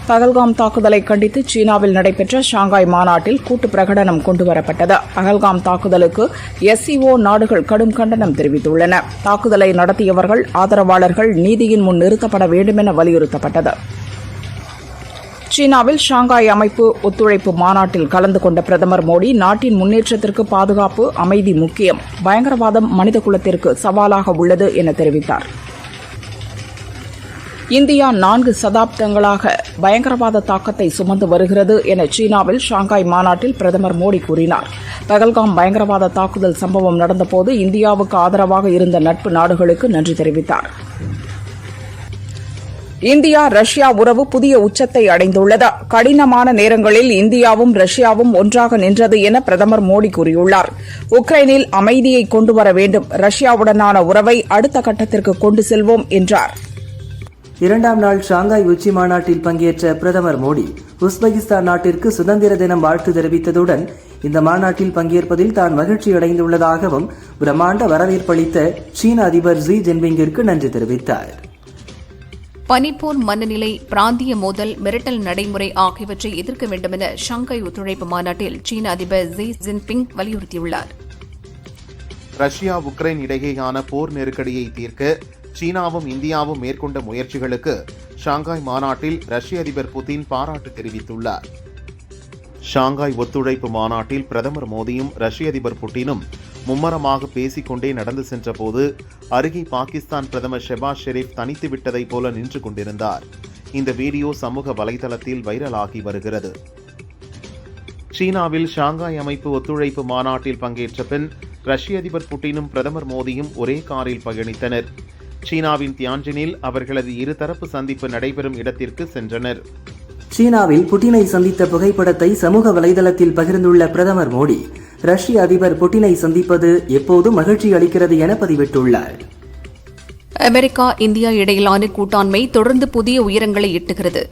பகல்காம் தாக்குதலை கண்டித்து சீனாவில் நடைபெற்ற ஷாங்காய் மாநாட்டில் கூட்டு பிரகடனம் கொண்டுவரப்பட்டது. பகல்காம் தாக்குதலுக்கு SCO நாடுகள் கடும் கண்டனம் தெரிவித்துள்ளன. தாக்குதலை நடத்தியவர்கள் ஆதரவாளர்கள் நீதியின் முன் நிறுத்தப்பட வேண்டுமென வலியுறுத்தப்பட்டது. சீனாவில் ஷாங்காய் அமைப்பு ஒத்துழைப்பு மாநாட்டில் கலந்து கொண்ட பிரதமர் மோடி நாட்டின் முன்னேற்றத்திற்கு பாதுகாப்பு, அமைதி முக்கியம், பயங்கரவாதம் மனிதகுலத்திற்கு சவாலாக உள்ளது என தெரிவித்தார். இந்தியா 4 சதாப்தங்களாக பயங்கரவாத தாக்கத்தை சுமந்து வருகிறது என சீனாவில் ஷாங்காய் மாநாட்டில் பிரதமர் மோடி கூறினார். பகல்காம் பயங்கரவாத தாக்குதல் சம்பவம் நடந்தபோது இந்தியாவுக்கு ஆதரவாக இருந்த நட்பு நாடுகளுக்கு நன்றி தெரிவித்தார். இந்தியா ரஷ்யா உறவு புதிய உச்சத்தை அடைந்துள்ளது. கடினமான நேரங்களில் இந்தியாவும் ரஷ்யாவும் ஒன்றாக நின்றது என பிரதமர் மோடி கூறியுள்ளார். உக்ரைனில் அமைதியை கொண்டுவர வேண்டும், ரஷ்யாவுடனான உறவை அடுத்த கட்டத்திற்கு கொண்டு செல்வோம் என்றார். 2ஆம் நாள் ஷாங்காய் உச்சி மாநாட்டில் பங்கேற்ற பிரதமர் மோடி உஸ்பெகிஸ்தான் நாட்டிற்கு சுதந்திர தினம் வாழ்த்து தெரிவித்ததுடன் இந்த மாநாட்டில் பங்கேற்பதில் தான் மகிழ்ச்சி அடைந்துள்ளதாகவும் பிரம்மாண்ட வரவேற்பளித்த சீன அதிபர் ஜி ஜின்பிங்கிற்கு நன்றி தெரிவித்தார். பனிப்போர் மனநிலை, பிராந்திய மோதல், மிரட்டல் நடைமுறை ஆகியவற்றை எதிர்க்க வேண்டுமென ஷாங்காய் ஒத்துழைப்பு மாநாட்டில் சீன அதிபர் ஜி ஜின்பிங் வலியுறுத்தியுள்ளார். ரஷ்யா உக்ரைன் இடையேயான போர் நெருக்கடியை தீர்க்க சீனாவும் இந்தியாவும் மேற்கொண்ட முயற்சிகளுக்கு ஷாங்காய் மாநாட்டில் ரஷ்ய அதிபர் புதின் பாராட்டு தெரிவித்துள்ளார். ஷாங்காய் ஒத்துழைப்பு மாநாட்டில் பிரதமர் மோடியும் ரஷ்ய அதிபர் புட்டினும் மும்மரமாக பேசிக்கொண்டே நடந்து சென்றபோது அருகே பாகிஸ்தான் பிரதமர் ஷெபாஸ் ஷெரீப் தனித்து விட்டதைப் போல நின்று கொண்டிருந்தார். இந்த வீடியோ சமூக வலைதளத்தில் வைரலாகி வருகிறது. சீனாவில் ஷாங்காய் அமைப்பு ஒத்துழைப்பு மாநாட்டில் பங்கேற்ற பின் ரஷ்ய அதிபர் புட்டினும் பிரதமர் மோடியும் ஒரே காரில் பயணித்தனர். சீனாவின் தியான்ஜினில் அவர்களது இருதரப்பு சந்திப்பு நடைபெறும் இடத்திற்கு சென்றனர். சீனாவில் புட்டினை சந்தித்த புகைப்படத்தை சமூக வலைதளத்தில் பகிர்ந்துள்ள பிரதமர் மோடி ரஷ்ய அதிபர் புட்டினை சந்திப்பது எப்போதும் மகிழ்ச்சி அளிக்கிறது என பதிவிட்டுள்ளார். அமெரிக்கா இந்தியா இடையிலான கூட்டாண்மை தொடர்ந்து புதிய உயரங்களை எட்டுகிறது.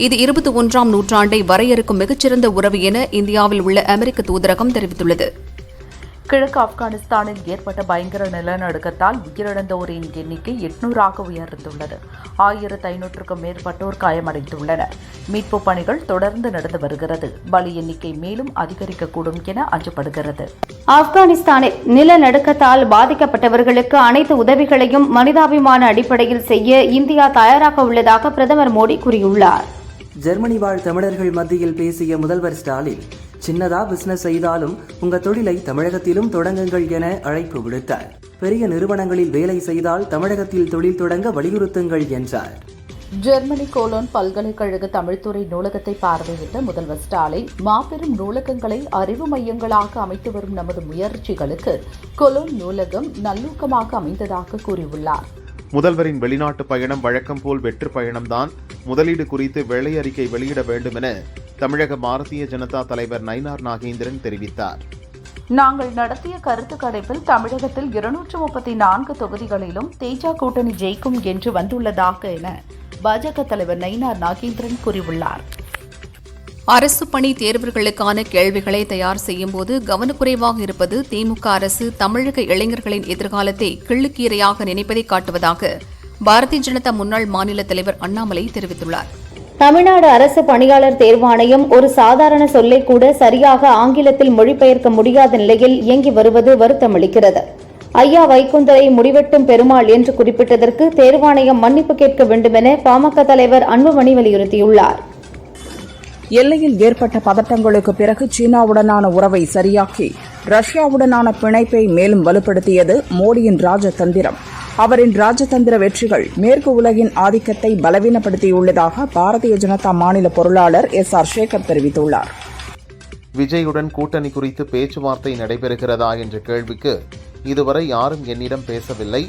இது 21ஆம் நூற்றாண்டை வரையறுக்கும் மிகச்சிறந்த உறவு என இந்தியாவில் உள்ள அமெரிக்க தூதரகம் தெரிவித்துள்ளது. கிழக்கு ஆப்கானிஸ்தானில் ஏற்பட்ட பயங்கர நிலநடுக்கத்தால் உயிரிழந்தோரின் எண்ணிக்கை 800ஆக உயர்ந்துள்ளது. 1500க்கும் மேற்பட்டோர் காயமடைந்துள்ளனர். மீட்புப் பணிகள் தொடர்ந்து நடந்து வருகிறது. பலி எண்ணிக்கை மேலும் அதிகரிக்கக்கூடும் என அஞ்சப்படுகிறது. ஆப்கானிஸ்தானில் நிலநடுக்கத்தால் பாதிக்கப்பட்டவர்களுக்கு அனைத்து உதவிகளையும் மனிதாபிமான அடிப்படையில் செய்ய இந்தியா தயாராக உள்ளதாக பிரதமர் மோடி கூறியுள்ளார். ஜெர்மனி வாழ் தமிழர்கள் மத்தியில் பேசிய முதல்வர் ஸ்டாலின் சின்னதா பிசினஸ் செய்தாலும் உங்க தொழிலை தமிழகத்திலும் தொடங்குங்கள் என அழைப்பு விடுத்தார். பெரிய நிறுவனங்களில் வேலை செய்தால் தமிழகத்தில் தொழில் தொடங்க வலியுறுத்துங்கள் என்றார். ஜெர்மனி கோலோன் பல்கலைக்கழக தமிழ்துறை நூலகத்தை பார்வையிட்ட முதல்வர் ஸ்டாலின் மாபெரும் நூலகங்களை அறிவு மையங்களாக அமைத்து வரும் நமது முயற்சிகளுக்கு கொலோன் நூலகம் நல்லூக்கமாக அமைந்ததாக கூறியுள்ளார். முதல்வரின் வெளிநாட்டு பயணம் வழக்கம் போல் வெற்று பயணம்தான். முதலீடு குறித்து வெள்ளை அறிக்கை வெளியிட வேண்டும் என தமிழக பாரதிய ஜனதா தலைவர் நயினார் நாகேந்திரன் தெரிவித்தார். நாங்கள் நடத்திய கருத்து கணிப்பில் தமிழகத்தில் 234 தொகுதிகளிலும் தேஜா கூட்டணி ஜெயிக்கும் என்று வந்துள்ளதாக என பாஜக தலைவர் நயினார் நாகேந்திரன் கூறியுள்ளார். அரசு பணி தேர்வுகளுக்கான கேள்விகளை தயார் செய்யும்போது கவனக்குறைவாக இருப்பது திமுக அரசு தமிழக இளைஞர்களின் எதிர்காலத்தை கிள்ளுக்கீரையாக நினைப்பதை காட்டுவதாக பாரதிய ஜனதா முன்னாள் மாநில தலைவர் அண்ணாமலை தெரிவித்துள்ளார். தமிழ்நாடு அரசு பணியாளர் தேர்வாணையம் ஒரு சாதாரண சொல்லை கூட சரியாக ஆங்கிலத்தில் மொழிபெயர்க்க முடியாத நிலையில் இயங்கி வருவது வருத்தமளிக்கிறது. ஐயா வைகுந்தரை முடிவெட்டும் பெருமாள் என்று குறிப்பிட்டதற்கு தேர்வாணையம் மன்னிப்பு கேட்க வேண்டுமென பாமக தலைவர் அன்புமணி வலியுறுத்தியுள்ளார். எல்லையில் ஏற்பட்ட பதட்டங்களுக்கு பிறகு சீனாவுடனான உறவை சரியாக்கி ரஷ்யாவுடனான பிணைப்பை மேலும் வலுப்படுத்தியது மோடியின் ராஜதந்திரம். அவரின் ராஜதந்திர வெற்றிகள் மேற்கு உலகின் ஆதிக்கத்தை பலவீனப்படுத்தியுள்ளதாக பாரதிய ஜனதா மாநில பொருளாளர் SR சேகர் தெரிவித்துள்ளார். விஜயுடன் கூட்டணி குறித்து பேச்சுவார்த்தை நடைபெறுகிறதா என்ற கேள்விக்கு இதுவரை யாரும் என்னிடம் பேசவில்லை.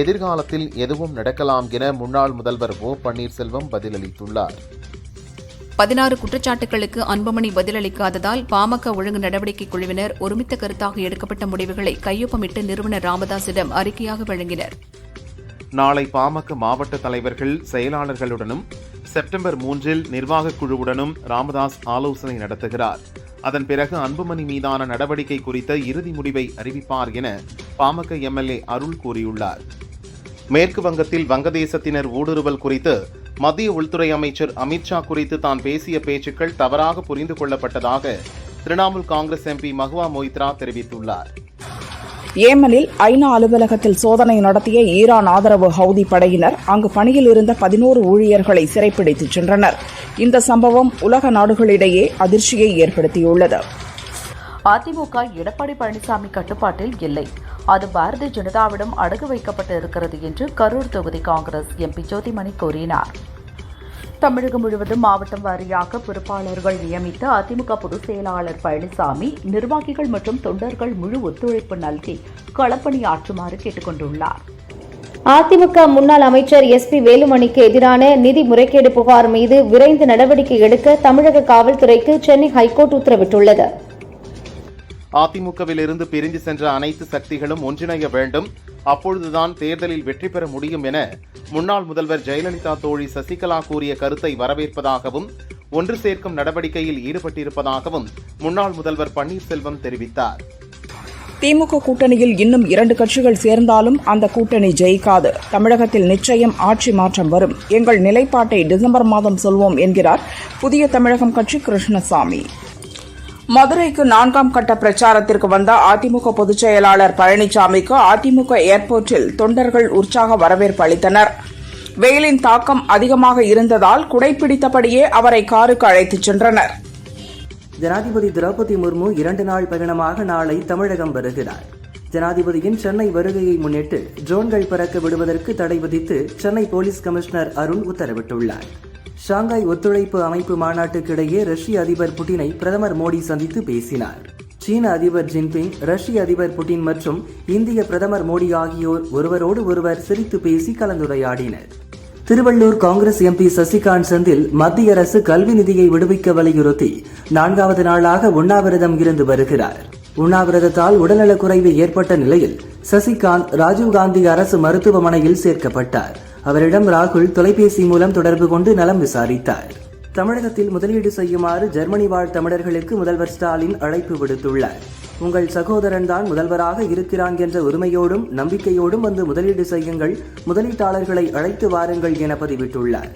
எதிர்காலத்தில் எதுவும் நடக்கலாம் என முன்னாள் முதல்வர் ஓ பன்னீர்செல்வம் பதிலளித்துள்ளார். 16 குற்றச்சாட்டுகளுக்கு அன்புமணி பதிலளிக்காததால் பாமக ஒழுங்கு நடவடிக்கை குழுவினர் ஒருமித்த கருத்தாக எடுக்கப்பட்ட முடிவுகளை கையொப்பமிட்டு நிறுவனர் ராமதாசிடம் அறிக்கையாக வழங்கினர். நாளை பாமக மாவட்ட தலைவர்கள் செயலாளர்களுடனும் செப்டம்பர் 3 நிர்வாகக் குழுவுடனும் ராமதாஸ் ஆலோசனை நடத்துகிறார். அதன் பிறகு அன்புமணி மீதான நடவடிக்கை குறித்த இறுதி முடிவை அறிவிப்பார் என பாமக MLA அருள் கூறியுள்ளார். மேற்கு வங்கத்தில் வங்கதேசத்தினர் ஊடுருவல் குறித்து மத்திய உள்துறை அமைச்சர் அமித்ஷா குறித்து தான் பேசிய பேச்சுக்கள் தவறாக புரிந்து கொள்ளப்பட்டதாக திரிணாமுல் காங்கிரஸ் எம்பி மஹுவா மொய்த்ரா தெரிவித்துள்ளார். ஏமனில் ஐநா அலுவலகத்தில் சோதனை நடத்திய ஈரான் ஆதரவு ஹவுதி படையினர் அங்கு பணியில் இருந்த 11 ஊழியர்களை சிறைப்பிடித்துச் சென்றனர். இந்த சம்பவம் உலக நாடுகளிடையே அதிர்ச்சியை ஏற்படுத்தியுள்ளது. அதிமுக எடப்பாடி பழனிசாமி கட்டுப்பாட்டில் இல்லை, அது பாரதிய ஜனதாவிடம் அடகு வைக்கப்பட்டு இருக்கிறது என்று கரூர் தொகுதி காங்கிரஸ் எம்பி ஜோதிமணி கூறினார். தமிழகம் முழுவதும் மாவட்டம் வாரியாக பொறுப்பாளர்கள் நியமித்த அதிமுக பொதுச் செயலாளர் பழனிசாமி நிர்வாகிகள் மற்றும் தொண்டர்கள் முழு ஒத்துழைப்பு நல்கி களப்பணியாற்றுமாறு கேட்டுக் கொண்டுள்ளார். அதிமுக முன்னாள் அமைச்சர் SP வேலுமணிக்கு எதிரான நிதி முறைகேடு புகார் மீது விரைந்து நடவடிக்கை எடுக்க தமிழக காவல்துறைக்கு சென்னை ஹைகோர்ட் உத்தரவிட்டுள்ளது. அதிமுகவில் இருந்து பிரிந்து சென்ற அனைத்து சக்திகளும் ஒன்றிணைய வேண்டும், அப்பொழுதுதான் தேர்தலில் வெற்றி பெற முடியும் என முன்னாள் முதல்வர் ஜெயலலிதா தோழி சசிகலா கூறிய கருத்தை வரவேற்பதாகவும் ஒன்று சேர்க்கும் நடவடிக்கையில் ஈடுபட்டிருப்பதாகவும் முன்னாள் முதல்வர் பன்னீர்செல்வம் தெரிவித்தார். திமுக கூட்டணியில் இன்னும் 2 கட்சிகள் சேர்ந்தாலும் அந்த கூட்டணி ஜெயிக்காது. தமிழகத்தில் நிச்சயம் ஆட்சி மாற்றம் வரும். எங்கள் நிலைப்பாட்டை டிசம்பர் மாதம் சொல்வோம் என்கிறார் புதிய தமிழகம் கட்சி கிருஷ்ணசாமி. மதுரைக்கு 4ஆம் கட்ட பிரச்சாரத்திற்கு வந்த அதிமுக பொதுச் செயலாளர் பழனிசாமிக்கு அதிமுக ஏர்போர்ட்டில் தொண்டர்கள் உற்சாக வரவேற்பு அளித்தனர். வெயிலின் தாக்கம் அதிகமாக இருந்ததால் குடைப்பிடித்தபடியே அவரை காருக்கு அழைத்துச் சென்றனர். ஜனாதிபதி திரௌபதி முர்மு 2 நாள் பயணமாக நாளை தமிழகம் வருகிறார். ஜனாதிபதியின் சென்னை வருகையை முன்னிட்டு ட்ரோன்கள் பறக்க விடுவதற்கு தடை விதித்து சென்னை போலீஸ் கமிஷனர் அருண் உத்தரவிட்டுள்ளார். ஷாங்காய் ஒத்துழைப்பு அமைப்பு மாநாட்டுக்கிடையே ரஷ்ய அதிபர் புட்டினை பிரதமர் மோடி சந்தித்து பேசினார். சீன அதிபர் ஜின்பிங், ரஷ்ய அதிபர் புட்டின் மற்றும் இந்திய பிரதமர் மோடி ஆகியோர் ஒருவரோடு ஒருவர் சிரித்து பேசி கலந்துரையாடினர். திருவள்ளூர் காங்கிரஸ் எம்பி சசிகாந்த் செந்தில் மத்திய அரசு கல்வி நிதியை விடுவிக்க வலியுறுத்தி 4வது நாளாக உண்ணாவிரதம் இருந்து வருகிறார். உண்ணாவிரதத்தால் உடல்நலக்குறைவு ஏற்பட்ட நிலையில் சசிகாந்த் ராஜீவ்காந்தி அரசு மருத்துவமனையில் சேர்க்கப்பட்டார். அவரிடம் ராகுல் தொலைபேசி மூலம் தொடர்பு கொண்டு நலம் விசாரித்தார். தமிழகத்தில் முதலீடு செய்யுமாறு ஜெர்மனி வாழ் தமிழர்களுக்கு முதல்வர் ஸ்டாலின் அழைப்பு விடுத்துள்ளார். உங்கள் சகோதரன் தான் முதல்வராக இருக்கிறான் என்ற உரிமையோடும் நம்பிக்கையோடும் வந்து முதலீடு செய்யுங்கள், முதலீட்டாளர்களை அழைத்து வாருங்கள் என பதிவிட்டுள்ளார்.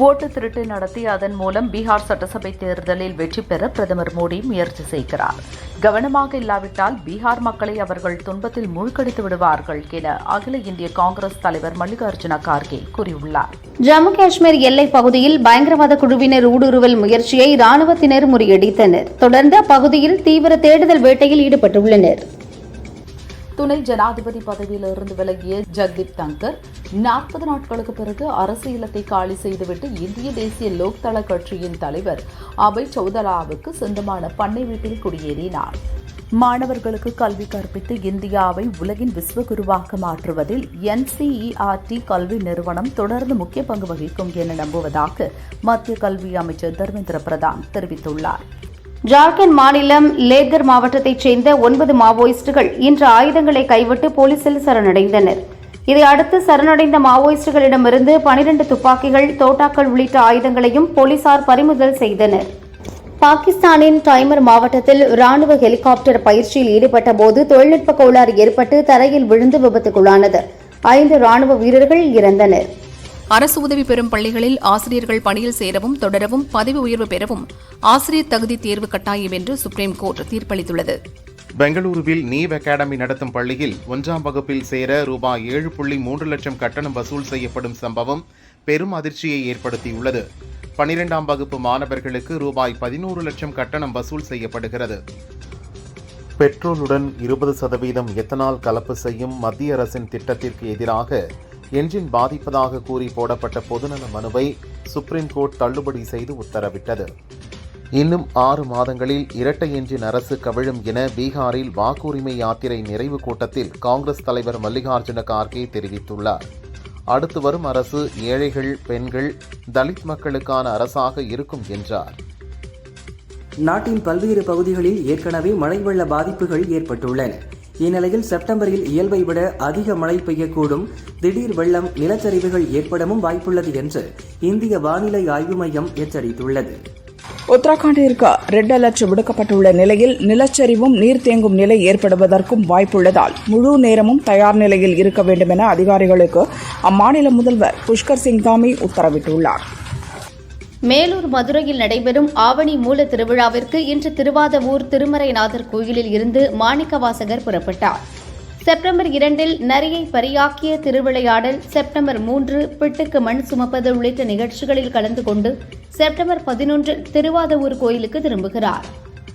ஓட்டு திருட்டு நடத்தி அதன் மூலம் பீகார் சட்டசபை தேர்தலில் வெற்றி பெற பிரதமர் மோடி முயற்சி செய்கிறார். கவனமாக இல்லாவிட்டால் பீகார் மக்களை அவர்கள் துன்பத்தில் மூழ்கடித்து விடுவார்கள் என அகில இந்திய காங்கிரஸ் தலைவர் மல்லிகார்ஜுன கார்கே கூறியுள்ளார். ஜம்மு காஷ்மீர் எல்லைப் பகுதியில் பயங்கரவாத குழுவினர் ஊடுருவல் முயற்சியை ராணுவத்தினர் முறியடித்தனர். தொடர்ந்து அப்பகுதியில் தீவிர தேடுதல் வேட்டையில் ஈடுபட்டுள்ளனர். துணை ஜனாதிபதி பதவியிலிருந்து விலகிய ஜக்தீப் தங்கர் 40 நாட்களுக்கு பிறகு அரசு இல்லத்தை காலி செய்துவிட்டு இந்திய தேசிய லோக்தள கட்சியின் தலைவர் அபய் சௌதாலாவுக்கு சொந்தமான பண்ணை வீட்டில் குடியேறினார். மாணவர்களுக்கு கல்வி கற்பித்து இந்தியாவை உலகின் விஸ்வகுருவாக மாற்றுவதில் NCERT கல்வி நிறுவனம் தொடர்ந்து முக்கிய பங்கு வகிக்கும் என நம்புவதாக மத்திய கல்வி அமைச்சர் தர்மேந்திர பிரதான் தெரிவித்துள்ளார். ஜார்க்கண்ட் மாநிலம் லேகர் மாவட்டத்தைச் சேர்ந்த 9 மாவோயிஸ்டுகள் இன்று ஆயுதங்களை கைவிட்டு போலீசில் சரணடைந்தனர். இதையடுத்து சரணடைந்த மாவோயிஸ்டுகளிடமிருந்து 12 துப்பாக்கிகள், தோட்டாக்கள் உள்ளிட்ட ஆயுதங்களையும் போலீசார் பறிமுதல் செய்தனர். பாகிஸ்தானின் டைமர் மாவட்டத்தில் ராணுவ ஹெலிகாப்டர் பயிற்சியில் ஈடுபட்ட போது தொழில்நுட்ப கோளாறு ஏற்பட்டு தரையில் விழுந்து விபத்துக்குள்ளானது. 5 ராணுவ வீரர்கள் இறந்தனர். அரசு உதவி பெறும் பள்ளிகளில் ஆசிரியர்கள் பணியில் சேரவும் தொடரவும் பதவி உயர்வு பெறவும் ஆசிரியர் தகுதி தேர்வு கட்டாயம் என்று சுப்ரீம் கோர்ட் தீர்ப்பளித்துள்ளது. பெங்களூருவில் நீவ் அகாடமி நடத்தும் பள்ளியில் 1ஆம் வகுப்பில் சேர ரூபாய் 7.3 லட்சம் கட்டணம் வசூல் செய்யப்படும் சம்பவம் பெரும் அதிர்ச்சியை ஏற்படுத்தியுள்ளது. 12ஆம் வகுப்பு மாணவர்களுக்கு ரூபாய் 11 லட்சம் கட்டணம் வசூல் செய்யப்படுகிறது. பெட்ரோலுடன் 20% எத்தனால் கலப்பு செய்யும் மத்திய அரசின் திட்டத்திற்கு எதிராக என்ஜின் பாதிப்பதாக கூறி போடப்பட்ட பொதுநல மனுவை சுப்ரீம் கோர்ட் தள்ளுபடி செய்து உத்தரவிட்டது. இன்னும் 6 மாதங்களில் இரட்டை என்ஜின் அரசு கவிழும் என பீகாரில் வாக்குரிமை யாத்திரை நிறைவு கூட்டத்தில் காங்கிரஸ் தலைவர் மல்லிகார்ஜுன கார்கே தெரிவித்துள்ளார். அடுத்து வரும் அரசு ஏழைகள், பெண்கள், தலித் மக்களுக்கான அரசாக இருக்கும் என்றார். நாட்டின் பல்வேறு பகுதிகளில் ஏற்கனவே மழை வெள்ள பாதிப்புகள் ஏற்பட்டுள்ளன. இந்நிலையில் செப்டம்பரில் இயல்பை விட அதிக மழை பெய்யக்கூடும், திடீர் வெள்ளம், நிலச்சரிவுகள் ஏற்படவும் வாய்ப்புள்ளது என்று இந்திய வானிலை ஆய்வு மையம் எச்சரித்துள்ளது. உத்தரகாண்டிற்கு ரெட் அலர்ட் விடுக்கப்பட்டுள்ள நிலையில் நிலச்சரிவும் நீர் தேங்கும் நிலை ஏற்படுவதற்கும் வாய்ப்புள்ளதால் முழு நேரமும் தயார் நிலையில் இருக்க வேண்டும் என அதிகாரிகளுக்கு அம்மாநில முதல்வர் புஷ்கர் சிங் தாமி உத்தரவிட்டுள்ளார். மேலூர் மதுரையில் நடைபெறும் ஆவணி மூல திருவிழாவிற்கு இன்று திருவாதவூர் திருமறைநாதர் கோயிலில் இருந்து மாணிக்கவாசகர் புறப்பட்டார். செப்டம்பர் 2 நரியை பரியாக்கிய திருவிளையாடல், செப்டம்பர் 3 பிட்டுக்கு மண் சுமப்பது உள்ளிட்ட நிகழ்ச்சிகளில் கலந்து கொண்டு செப்டம்பர் 11 திருவாதவூர் கோயிலுக்கு திரும்புகிறார்.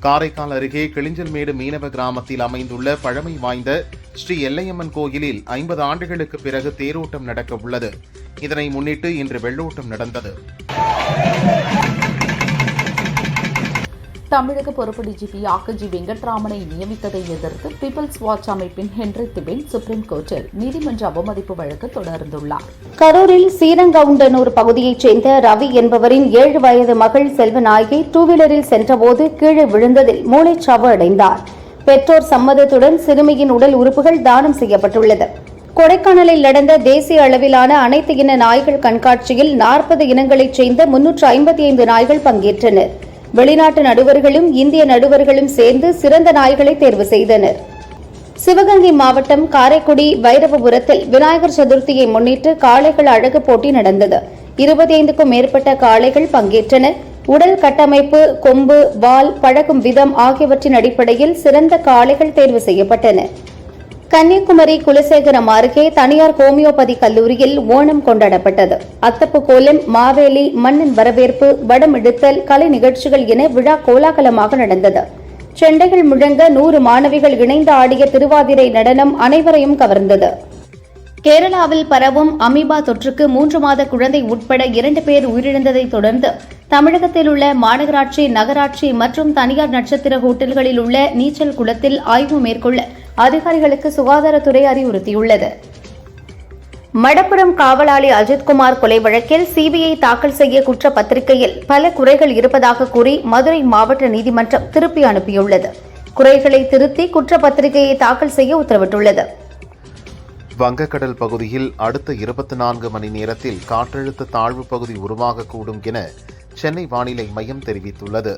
காரைக்கால் அருகே கிளிஞ்சல்மேடு மீனவ கிராமத்தில் அமைந்துள்ள பழமை வாய்ந்த ஸ்ரீ எல்லையம்மன் கோயிலில் 50 ஆண்டுகளுக்கு பிறகு தேரோட்டம் நடக்க உள்ளது. இதனை முன்னிட்டு இன்று வெள்ளோட்டம் நடந்தது. தமிழக பொறுப்பு டிஜிபியாக ஜி வெங்கட்ராமனை நியமித்ததை எதிர்த்து பீப்பிள்ஸ் வாட்ச் அமைப்பின் ஹென்றி திபேன் சுப்ரீம் கோர்ட்டில் நீதிமன்ற அவமதிப்பு வழக்கு தொடர்ந்துள்ளார். கரூரில் சீரங்கவுண்டனூர் பகுதியைச் சேர்ந்த ரவி என்பவரின் 7 வயது மகள் செல்வநாயகி டூவீலரில் சென்றபோது கீழே விழுந்ததில் மூளைச்சாவு அடைந்தார். பெற்றோர் சம்மதத்துடன் சிறுமியின் உடல் உறுப்புகள் தானம் செய்யப்பட்டுள்ளது. கொடைக்கானலில் நடந்த தேசிய அளவிலான அனைத்து இன நாய்கள் கண்காட்சியில் 40 இனங்களைச் சேர்ந்த 355 நாய்கள் பங்கேற்றனர். வெளிநாட்டு நடுவர்களும் இந்திய நடுவர்களும் சேர்ந்து சிறந்த நாய்களை தேர்வு செய்தனர். சிவகங்கை மாவட்டம் காரைக்குடி வைரவபுரத்தில் விநாயகர் சதுர்த்தியை முன்னிட்டு காளைகள் அழகு போட்டி நடந்தது. 25க்கும் மேற்பட்ட காளைகள் பங்கேற்றன. உடல் கட்டமைப்பு, கொம்பு, வால், பழகும் விதம் ஆகியவற்றின் அடிப்படையில் சிறந்த காளைகள் தேர்வு செய்யப்பட்டன. கன்னியாகுமரி குலசேகரம் அருகே தனியார் ஹோமியோபதி கல்லூரியில் ஓணம் கொண்டாடப்பட்டது. அத்தப்பு கோலம், மாவேலி, மண்ணின் வரவேற்பு, வடமிடுத்தல், கலை நிகழ்ச்சிகள் என விழா கோலாகலமாக நடந்தது. செண்டைகள் முழங்க 100 மாணவிகள் இணைந்து ஆடிய திருவாதிரை நடனம் அனைவரையும் கவர்ந்தது. கேரளாவில் பரவும் அமீபா தொற்றுக்கு 3 மாத குழந்தை உட்பட 2 பேர் உயிரிழந்ததை தொடர்ந்து தமிழகத்தில் உள்ள மாநகராட்சி, நகராட்சி மற்றும் தனியார் நட்சத்திர ஹோட்டல்களில் உள்ள நீச்சல் குளத்தில் ஆய்வு மேற்கொள்ள அதிகாரிகளுக்கு சுகாதாரத்துறை அறிவுறுத்தியுள்ளது. மடப்புரம் காவலாளி அஜித்குமார் கொலை வழக்கில் சிபிஐ தாக்கல் செய்ய குற்றப்பத்திரிகையில் பல குறைகள் இருப்பதாக கூறி மதுரை மாவட்ட நீதிமன்றம் திருப்பி அனுப்பியுள்ளது. குறைகளை திருத்தி குற்றப்பத்திரிகையை தாக்கல் செய்ய உத்தரவிட்டுள்ளது. வங்கக்கடல் பகுதியில் அடுத்த 24 மணி நேரத்தில் காற்றழுத்த தாழ்வு பகுதி உருவாகக்கூடும் என சென்னை வானிலை மையம் தெரிவித்துள்ளது.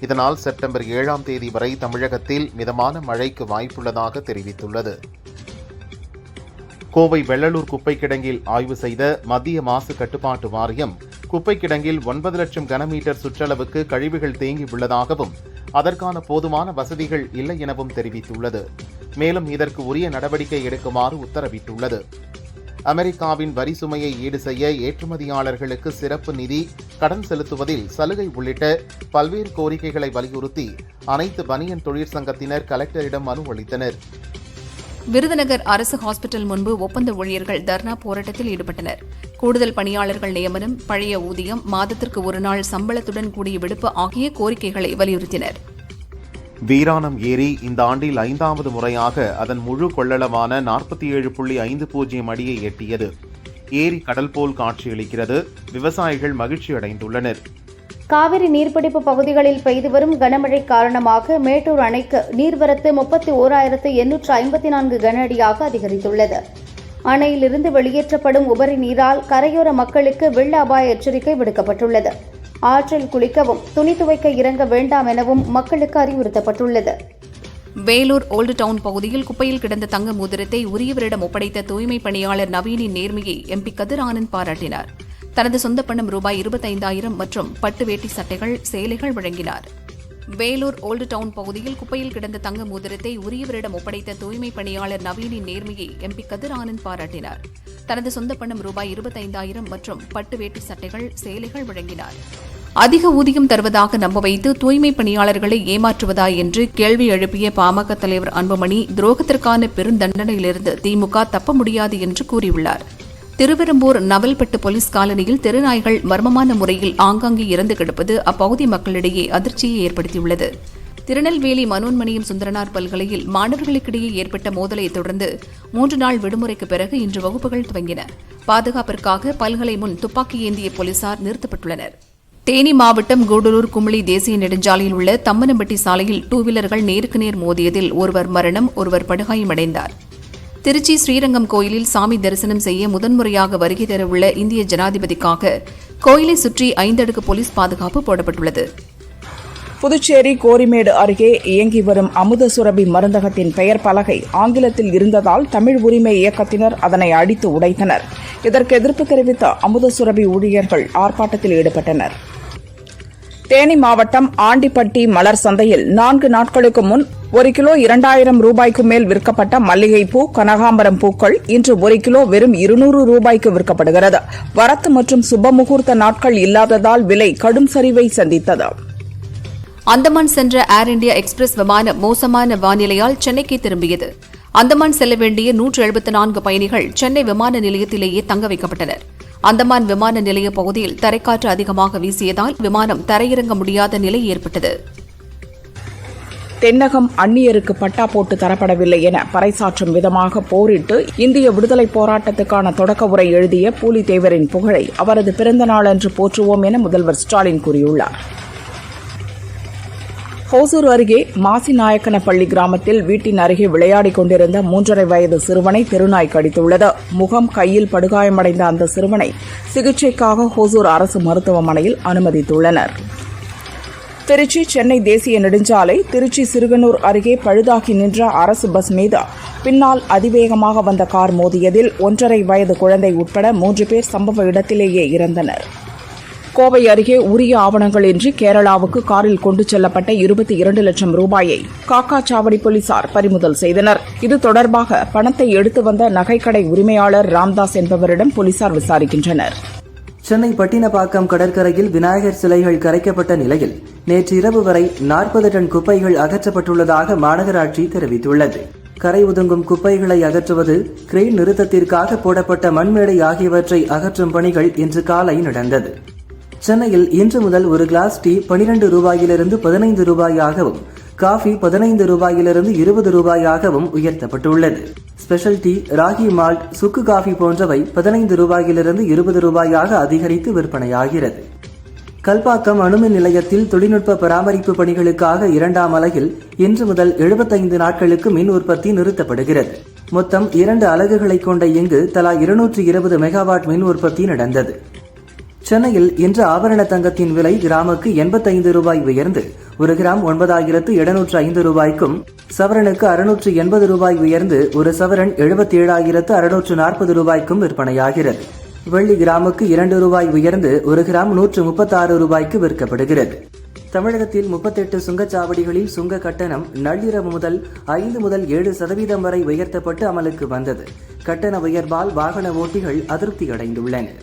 இதனால் செப்டம்பர் 7ஆம் தேதி வரை தமிழகத்தில் மிதமான மழைக்கு வாய்ப்புள்ளதாக தெரிவித்துள்ளது. கோவை வெள்ளலூர் குப்பை கிடங்கில் ஆய்வு செய்த மத்திய மாசு கட்டுப்பாட்டு வாரியம் குப்பை கிடங்கில் 9 லட்சம் கனமீட்டர் சுற்றளவுக்கு கழிவுகள் தேங்கி உள்ளதாகவும் அதற்கான போதுமான வசதிகள் இல்லை எனவும் தெரிவித்துள்ளது. மேலும் இதற்கு உரிய நடவடிக்கை எடுக்குமாறு உத்தரவிட்டுள்ளது. அமெரிக்காவின் வரி சுமையை ஈடு செய்ய ஏற்றுமதியாளர்களுக்கு சிறப்பு நிதி, கடன் செலுத்துவதில் சலுகை உள்ளிட்ட பல்வேறு கோரிக்கைகளை வலியுறுத்தி அனைத்து பனியன் தொழிற்சங்கத்தினர் கலெக்டரிடம் மனு அளித்தனர். விருதுநகர் அரசு ஹாஸ்பிட்டல் முன்பு ஒப்பந்த ஊழியர்கள் தர்ணா போராட்டத்தில் ஈடுபட்டனர். கூடுதல் பணியாளர்கள் நியமனம், பழைய ஊதியம், மாதத்திற்கு 1 நாள் சம்பளத்துடன் கூடிய விடுப்பு ஆகிய கோரிக்கைகளை வலியுறுத்தினர். வீராணம் ஏரி இந்த ஆண்டில் 5வது முறையாக அதன் முழு கொள்ளளவான 47.50 அடியை எட்டியது. ஏரி கடல் போல் காட்சியளிக்கிறது. விவசாயிகள் மகிழ்ச்சி அடைந்துள்ளனர். காவிரி நீர்பிடிப்பு பகுதிகளில் பெய்து வரும் கனமழை காரணமாக மேட்டூர் அணைக்கு நீர்வரத்து 31,854 கன அடியாக அதிகரித்துள்ளது. அணையிலிருந்து வெளியேற்றப்படும் உபரி நீரால் கரையோர மக்களுக்கு வெள்ள அபாய எச்சரிக்கை விடுக்கப்பட்டுள்ளது. ஆற்றில் குளிக்கவும், துணி துவைக்க இறங்க வேண்டாம் எனவும் மக்களுக்கு அறிவுறுத்தப்பட்டுள்ளது. வேலூர் ஓல்டு டவுன் பகுதியில் குப்பையில் கிடந்த தங்க மோதிரத்தை உரியவரிடம் ஒப்படைத்த தூய்மை பணியாளர் நவீனின் நேர்மையை எம்பி கதிர் ஆனந்த் பாராட்டினார். தனது சொந்த பணம் ரூபாய் 25,000 மற்றும் பட்டு வேட்டி சட்டைகள், சேலைகள் வழங்கினார். வேலூர் ஓல்டு டவுன் பகுதியில் குப்பையில் கிடந்த தங்க மோதிரத்தை உரியவரிடம் ஒப்படைத்த தூய்மை பணியாளர் நவீனின் நேர்மையை எம்பி கதிர் ஆனந்த் பாராட்டினார். தனது சொந்த பணம் ரூபாய் 25,000 மற்றும் பட்டு வேட்டி சட்டைகள், சேலைகள் வழங்கினார். அதிக ஊதியம் தருவதாக நம்ப வைத்து தூய்மை பணியாளர்களை ஏமாற்றுவதா என்று கேள்வி எழுப்பிய பாமக தலைவர் அன்புமணி, துரோகத்திற்கான பெருந்தண்டனையிலிருந்து திமுக தப்ப முடியாது என்று கூறியுள்ளார். திருவெரும்பூர் நவல்பட்டு போலீஸ் காலனியில் தெருநாய்கள் மர்மமான முறையில் ஆங்காங்கே இறந்து கிடப்பது அப்பகுதி மக்களிடையே அதிர்ச்சியை ஏற்படுத்தியுள்ளது. திருநெல்வேலி மனோன்மணியம் சுந்தரனார் பல்கலையில் மாணவர்களுக்கிடையே ஏற்பட்ட மோதலை தொடர்ந்து 3 நாள் விடுமுறைக்கு பிறகு இன்று வகுப்புகள் துவங்கின. பாதுகாப்பிற்காக பல்கலை முன் துப்பாக்கி ஏந்திய போலீசார் நிறுத்தப்பட்டுள்ளனர். தேனி மாவட்டம் கூடலூர் குமிளி தேசிய நெடுஞ்சாலையில் உள்ள தம்மனம்பட்டி சாலையில் 2 வீலர்கள் நேருக்கு நேர் மோதியதில் ஒருவர் மரணம், ஒருவர் படுகாயமடைந்தார். திருச்சி ஸ்ரீரங்கம் கோயிலில் சாமி தரிசனம் செய்ய முதன்முறையாக வருகை தரவுள்ள இந்திய ஜனாதிபதிக்காக கோயிலை சுற்றி 5 அடுக்கு போலீஸ் பாதுகாப்பு போடப்பட்டுள்ளது. புதுச்சேரி கோரிமேடு அருகே இயங்கி வரும் அமுத சுரபி மருந்தகத்தின் பெயர் பலகை ஆங்கிலத்தில் இருந்ததால் தமிழ் உரிமை இயக்கத்தினர் அதனை அடித்து உடைத்தனர். இதற்கு எதிர்ப்பு தெரிவித்த அமுத சுரபி ஊழியர்கள் ஆர்ப்பாட்டத்தில் ஈடுபட்டனர். தேனி மாவட்டம் ஆண்டிப்பட்டி மலர் சந்தையில் 4 நாட்களுக்கு முன் 1 கிலோ 2000 ரூபாய்க்கு மேல் விற்கப்பட்ட மல்லிகைப்பூ, கனகாம்பரம் பூக்கள் இன்று 1 கிலோ வெறும் 200 ரூபாய்க்கு விற்கப்படுகிறது. வரத்து மற்றும் சுபமுகூர்த்த நாட்கள் இல்லாததால் விலை கடும் சரிவை சந்தித்தது. அந்தமான் சென்ற ஏர் இண்டியா எக்ஸ்பிரஸ் விமானம் மோசமான வானிலையால் சென்னைக்கு திரும்பியது. அந்தமான் செல்ல வேண்டிய 174 பயணிகள் சென்னை விமான நிலையத்திலேயே தங்க வைக்கப்பட்டனர். அந்தமான் விமான நிலைய பகுதியில் தரைக்காற்று அதிகமாக வீசியதால் விமானம் தரையிறங்க முடியாத நிலை ஏற்பட்டது. தென்னகம் அந்நியருக்கு பட்டா போட்டு தரப்படவில்லை என பறைசாற்றும் விதமாக போரிட்டு இந்திய விடுதலைப் போராட்டத்துக்கான தொடக்க உரை எழுதிய பூலித்தேவரின் புகழை அவரது பிறந்த நாளன்று போற்றுவோம் என முதல்வர் ஸ்டாலின் கூறியுள்ளார். ஹோசூர் அருகே மாசிநாயக்கனப்பள்ளி கிராமத்தில் வீட்டின் அருகே விளையாடிக் கொண்டிருந்த 3.5 வயது சிறுவனை தெருநாய் கடித்துள்ளது. முகம், கையில் படுகாயமடைந்த அந்த சிறுவனை சிகிச்சைக்காக ஹோசூர் அரசு மருத்துவமனையில் அனுமதித்துள்ளனர். திருச்சி சென்னை தேசிய நெடுஞ்சாலை திருச்சி சிறுகனூர் அருகே பழுதாகி நின்ற அரசு பஸ் மீது பின்னால் அதிவேகமாக வந்த கார் மோதியதில் 1.5 வயது குழந்தை உட்பட 3 பேர் சம்பவ இடத்திலேயே இறந்தனர். கோவை அருகே உரிய ஆவணங்களின்றி கேரளாவுக்கு காரில் கொண்டு செல்லப்பட்ட 22 லட்சம் ரூபாயை காக்காச்சாவடி போலீசார் பறிமுதல் செய்தனர். இது தொடர்பாக பணத்தை எடுத்து வந்த நகைக்கடை உரிமையாளர் ராம்தாஸ் என்பவரிடம் போலீசார் விசாரிக்கின்றனர். சென்னை பட்டினப்பாக்கம் கடற்கரையில் விநாயகர் சிலைகள் கரைக்கப்பட்ட நிலையில் நேற்று இரவு வரை 40 டன் குப்பைகள் அகற்றப்பட்டுள்ளதாக மாநகராட்சி தெரிவித்துள்ளது. கரை ஒதுங்கும் குப்பைகளை அகற்றுவது, கிரெயின் நிறுத்தத்திற்காக போடப்பட்ட மண்மேடை ஆகியவற்றை அகற்றும் பணிகள் இன்று காலை நடந்தது. சென்னையில் இன்று முதல் ஒரு கிளாஸ் டீ 12 ரூபாயிலிருந்து 15 ரூபாயாகவும், காஃபி 15 ரூபாயிலிருந்து 20 ரூபாயாகவும் உயர்த்தப்பட்டுள்ளது. ஸ்பெஷல் டீ, ராகி மால்ட், சுக்கு காஃபி போன்றவை 15 ரூபாயிலிருந்து 20 ரூபாயாக அதிகரித்து விற்பனையாகிறது. கல்பாக்கம் அணுமின் நிலையத்தில் தொழில்நுட்ப பராமரிப்பு பணிகளுக்காக 2ஆம் அலகில் இன்று முதல் 75 நாட்களுக்கு மின் உற்பத்தி நிறுத்தப்படுகிறது. மொத்தம் 2 அலகுகளை கொண்ட இங்கு தலா 220 மெகாவாட் மின் உற்பத்தி நடந்தது. சென்னையில் இன்று ஆபரண தங்கத்தின் விலை கிராமுக்கு 85 ரூபாய் உயர்ந்து 1 கிராம் 9705 ரூபாய்க்கும், சவரனுக்கு 680 ரூபாய் உயர்ந்து 1 சவரன் 77,640 ரூபாய்க்கும் விற்பனையாகிறது. வெள்ளி கிராமுக்கு 2 ரூபாய் உயர்ந்து 1 கிராம் 136 ரூபாய்க்கு விற்கப்படுகிறது. தமிழகத்தில் 38 சுங்கச்சாவடிகளில் சுங்க கட்டணம் நள்ளிரவு முதல் 5 முதல் 7% வரை உயர்த்தப்பட்டு அமலுக்கு வந்தது. கட்டண உயர்வால் வாகன ஓட்டிகள் அதிருப்தியடைந்துள்ளனர்.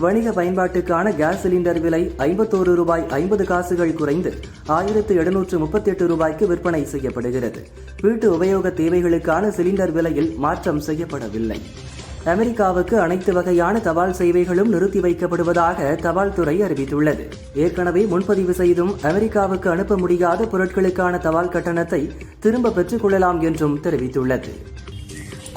வணிக பயன்பாட்டுக்கான கேஸ் சிலிண்டர் விலை 51 ரூபாய் 50 காசுகள் குறைந்து 1738 ரூபாய்க்கு விற்பனை செய்யப்படுகிறது. வீட்டு உபயோக தேவைகளுக்கான சிலிண்டர் விலையில் மாற்றம் செய்யப்படவில்லை. அமெரிக்காவுக்கு அனைத்து வகையான தபால் சேவைகளும் நிறுத்தி வைக்கப்படுவதாக தபால் துறை அறிவித்துள்ளது. ஏற்கனவே முன்பதிவு செய்தும் அமெரிக்காவுக்கு அனுப்ப முடியாத பொருட்களுக்கான தபால் கட்டணத்தை திரும்ப பெற்றுக் கொள்ளலாம் என்றும் தெரிவித்துள்ளது.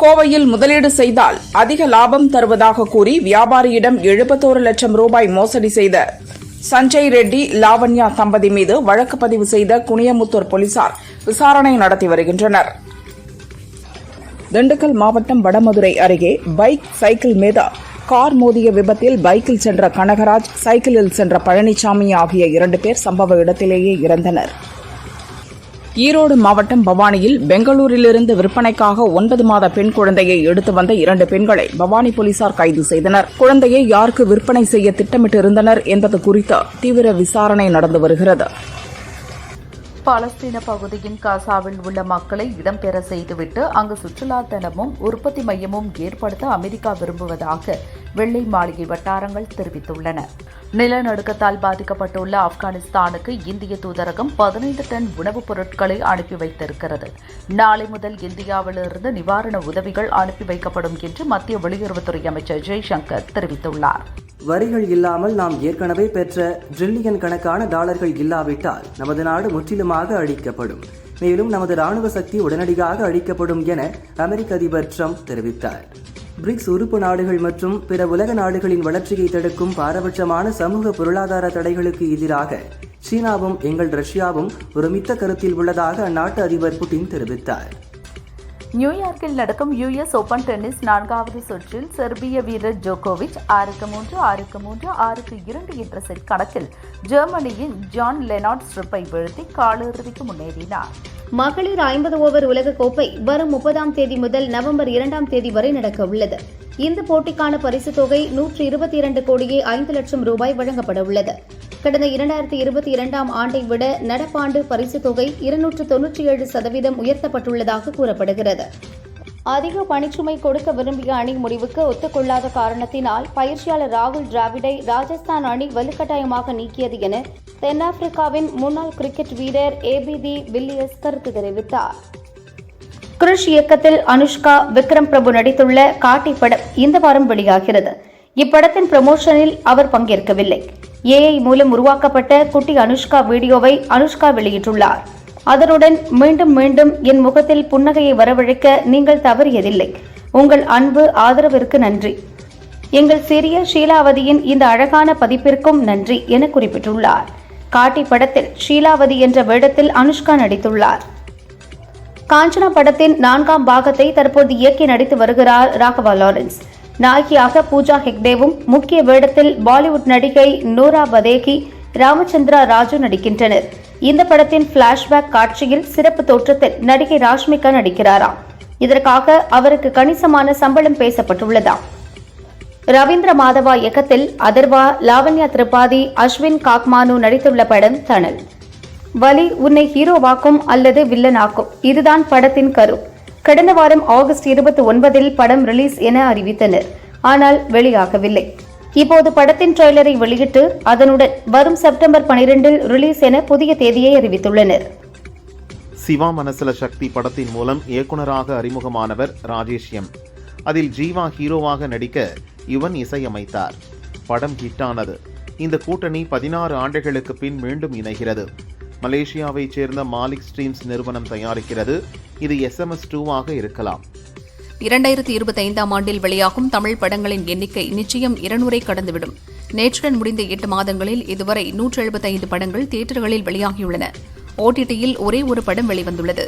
கோவையில் முதலீடு செய்தால் அதிக லாபம் தருவதாக கூறி வியாபாரியிடம் 71 லட்சம் ரூபாய் மோசடி செய்த சஞ்சய் ரெட்டி, லாவண்யா தம்பதி மீது வழக்கு பதிவு செய்த குனியமுத்தூர் போலீசார் விசாரணை நடத்தி வருகின்றனர். திண்டுக்கல் மாவட்டம் வடமதுரை அருகே பைக், சைக்கிள் மீது கார் மோதிய விபத்தில் பைக்கில் சென்ற கனகராஜ், சைக்கிளில் சென்ற பழனிசாமி ஆகிய 2 பேர் சம்பவ இடத்திலேயே இறந்தனர். ஈரோடு மாவட்டம் பவானியில் பெங்களூரிலிருந்து விற்பனைக்காக 9 மாத பெண் குழந்தையை எடுத்து வந்த 2 பெண்களை பவானி போலீசார் கைது செய்தனர். குழந்தையை யாருக்கு விற்பனை செய்ய திட்டமிட்டிருந்தனர் என்பது குறித்து தீவிர விசாரணை நடந்து வருகிறது. பாலஸ்தீன பகுதியின் காசாவில் உள்ள மக்களை இடம்பெற செய்துவிட்டு அங்கு சுற்றுலா தலமும் உற்பத்தி மையமும் ஏற்படுத்த அமெரிக்கா விரும்புவதாக வெள்ளை மாளிகை வட்டாரங்கள் தெரிவித்துள்ளன. நிலநடுக்கத்தால் பாதிக்கப்பட்டுள்ள ஆப்கானிஸ்தானுக்கு இந்திய தூதரகம் 15 டன் உணவுப் பொருட்களை அனுப்பி வைத்திருக்கிறது. நாளை முதல் இந்தியாவிலிருந்து நிவாரண உதவிகள் அனுப்பி வைக்கப்படும் என்று மத்திய வெளியுறவுத்துறை அமைச்சர் ஜெய்சங்கர் தெரிவித்துள்ளார். வரிகள் இல்லாமல் நாம் ஏற்கனவே பெற்ற டிரில்லியன் கணக்கான டாலர்கள் இல்லாவிட்டால் நமது நாடு முற்றிலுமாக அழிக்கப்படும். மேலும் நமது ராணுவ சக்தி உடனடியாக அழிக்கப்படும் என அமெரிக்க அதிபர் ட்ரம்ப் தெரிவித்தார். பிரிக்ஸ் உறுப்பு நாடுகள் மற்றும் பிற உலக நாடுகளின் வளர்ச்சியை தடுக்கும் பாரபட்சமான சமூக பொருளாதார தடைகளுக்கு எதிராக சீனாவும் ரஷ்யாவும் ஒருமித்த கருத்தில் உள்ளதாக அந்நாட்டு அதிபர் புட்டின் தெரிவித்தார். நியூயார்க்கில் நடக்கும் US ஓபன் டென்னிஸ் 4வது சுற்றில் செர்பிய வீரர் ஜோகோவிச் 6-3, 6-3, 6-2 என்ற செட் கணக்கில் ஜெர்மனியின் ஜான் லெனார்ட் ஸ்ட்ரிப்பை வீழ்த்தி காலிறுதிக்கு முன்னேறினார். மகளிர் 50 ஓவர் உலகக்கோப்பை வரும் 30ஆம் தேதி முதல் நவம்பர் 2ஆம் தேதி வரை நடக்க உள்ளது. இந்த போட்டிக்கான பரிசுத் தொகை 122 கோடியே 5 லட்சம் ரூபாய் வழங்கப்பட உள்ளது. கடந்த 2022ஆம் ஆண்டை விட நடப்பாண்டு பரிசுத் தொகை 297% உயர்த்தப்பட்டுள்ளதாக கூறப்படுகிறது. அதிக பணிச்சுமை கொடுக்க விரும்பிய அணி முடிவுக்கு ஒத்துக்கொள்ளாத காரணத்தினால் பயிற்சியாளர் ராகுல் டிராவிடை ராஜஸ்தான் அணி வலுக்கட்டாயமாக நீக்கியது என தென்னாப்பிரிக்காவின் முன்னாள் கிரிக்கெட் வீரர் ஏபிடி வில்லியர்ஸ் கருத்து தெரிவித்தார். கிரிஷ் இயக்கத்தில் அனுஷ்கா, விக்ரம் பிரபு நடித்துள்ள காட்டி படம் இந்த வாரம் வெளியாகிறது. இப்படத்தின் ப்ரமோஷனில் அவர் பங்கேற்கவில்லை. AI மூலம் உருவாக்கப்பட்ட குட்டி அனுஷ்கா வீடியோவை அனுஷ்கா வெளியிட்டுள்ளார். அதனுடன் மீண்டும் மீண்டும் என் முகத்தில் புன்னகையை வரவழைக்க நீங்கள் தவறியதில்லை. உங்கள் அன்பு ஆதரவிற்கு நன்றி. எங்கள் சிறிய ஷீலாவதியின் இந்த அழகான பதிப்பிற்கும் நன்றி என குறிப்பிட்டுள்ளார். காட்டி படத்தில் ஷீலாவதி என்ற வேடத்தில் அனுஷ்கா நடித்துள்ளார். காஞ்சனா படத்தின் 4ஆம் பாகத்தை தற்போது இயக்கி நடித்து வருகிறார் ராகவா லாரன்ஸ். நாயகியாக பூஜா ஹெக்டேவும் முக்கிய வேடத்தில் பாலிவுட் நடிகை நூரா பதேகி, ராமச்சந்திரா ராஜு நடிக்கின்றனர். இந்த படத்தின் பிளாஷ்பேக் காட்சியில் சிறப்பு தோற்றத்தில் நடிகை ராஷ்மிகா நடிக்கிறாராம். இதற்காக அவருக்கு கணிசமான சம்பளம் பேசப்பட்டுள்ளதாம். ரவீந்திர மாதவா இயக்கத்தில் அதர்வா, லாவண்யா திரிபாதி, அஸ்வின் காக்மானு நடித்துள்ள படம் தணல். வலி உன்னை ஹீரோவாக்கும் அல்லது வில்லனாக்கும், இதுதான் படத்தின் கரு. கடந்த வாரம் ஆகஸ்ட் 29இல் படம் ரிலீஸ் என அறிவித்தனர். ஆனால் வெளியாகவில்லை. இப்போது படத்தின் ட்ரெய்லரை வெளியிட்டு அதனுடன் வரும் செப்டம்பர் 12இல் ரிலீஸ் என புதிய தேதியை அறிவித்துள்ளனர். சிவா மனசுல சக்தி படத்தின் மூலம் இயக்குனராக அறிமுகமானவர் ராஜேஷ் எம். அதில் ஜீவா ஹீரோவாக நடிக்க யுவன் இசையமைத்தார். படம் ஹிட்டானது. இந்த கூட்டணி 16 ஆண்டுகளுக்கு பின் மீண்டும் இணைகிறது. மலேசியாவைச் சேர்ந்த மாலிக் ஸ்ட்ரீம்ஸ் நிறுவனம் தயாரிக்கிறது. இது SMS2ஆக இருக்கலாம். 2025ஆம் ஆண்டில் வெளியாகும் தமிழ் படங்களின் எண்ணிக்கை நிச்சயம் 200 கடந்துவிடும். நேற்றுடன் முடிந்த 8 மாதங்களில் இதுவரை 175 படங்கள் தியேட்டர்களில் வெளியாகியுள்ளன. OTTயில் ஒரே ஒரு படம் வெளிவந்துள்ளது.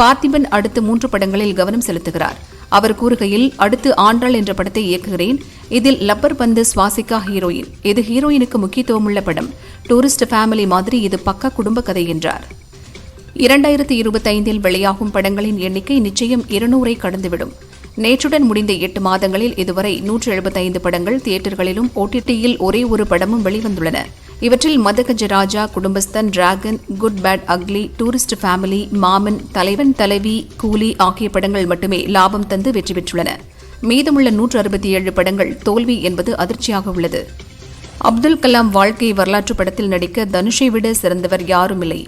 பார்த்திபன் அடுத்து 3 படங்களில் கவனம் செலுத்துகிறார். அவர் கூறுகையில், அடுத்து ஆண்டாள் என்ற படத்தை இயக்குகிறேன். இதில் லப்பர் பந்து சுவாசிகா ஹீரோயின். இது ஹீரோயினுக்கு முக்கியத்துவமுள்ள படம். டூரிஸ்ட் ஃபேமிலி மாதிரி இது பக்கா குடும்ப கதை என்றார். 2025இல் வெளியாகும் படங்களின் எண்ணிக்கை நிச்சயம் 200 கடந்துவிடும். நேற்றுடன் முடிந்த 8 மாதங்களில் இதுவரை 175 படங்கள் தியேட்டர்களிலும் OTTயில் ஒரே ஒரு படமும் வெளிவந்துள்ளன. இவற்றில் Madhagaja Raja, Kudumbasthan, Dragon, Good Bad Ugly, Tourist Family, Maaman, Thalaivan தலைவி, கூலி ஆகிய படங்கள் மட்டுமே லாபம் தந்து வெற்றி பெற்றுள்ளன. மீதமுள்ள 167 படங்கள் தோல்வி என்பது அதிர்ச்சியாக உள்ளது. அப்துல் கலாம் வாழ்க்கை வரலாற்று படத்தில் நடிக்க தனுஷை விட சிறந்தவர் யாருமில்லை.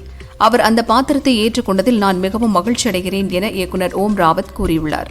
அவர் அந்த பாத்திரத்தை ஏற்றுக்கொண்டதில் நான் மிகவும் மகிழ்ச்சி அடைகிறேன் என இயக்குநர் ஓம் ராவத் கூறியுள்ளார்.